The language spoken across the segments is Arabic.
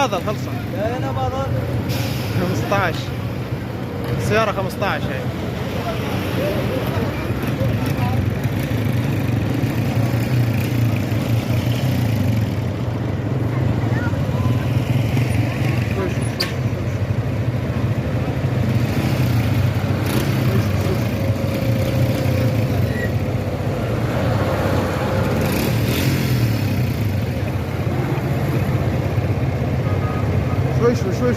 فاضل خلصة. لا انا فاضل 15 سيارة 15 هي. شوي شوي.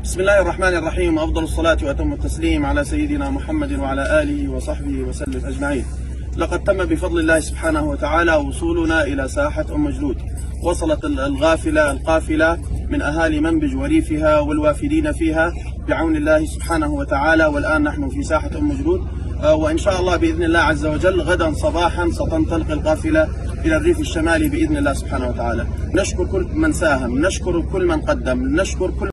بسم الله الرحمن الرحيم. أفضل الصلاة وأتم التسليم على سيدنا محمد وعلى آله وصحبه وسلم أجمعين. لقد تم بفضل الله سبحانه وتعالى وصولنا إلى ساحة أم جلود. وصلت القافلة من أهالي منبج وريفها والوافدين فيها بعون الله سبحانه وتعالى، والآن نحن في ساحة أم جلود، وإن شاء الله بإذن الله عز وجل غدا صباحا ستنطلق القافلة إلى الريف الشمالي بإذن الله سبحانه وتعالى. نشكر كل من ساهم، نشكر كل من قدم، نشكر كل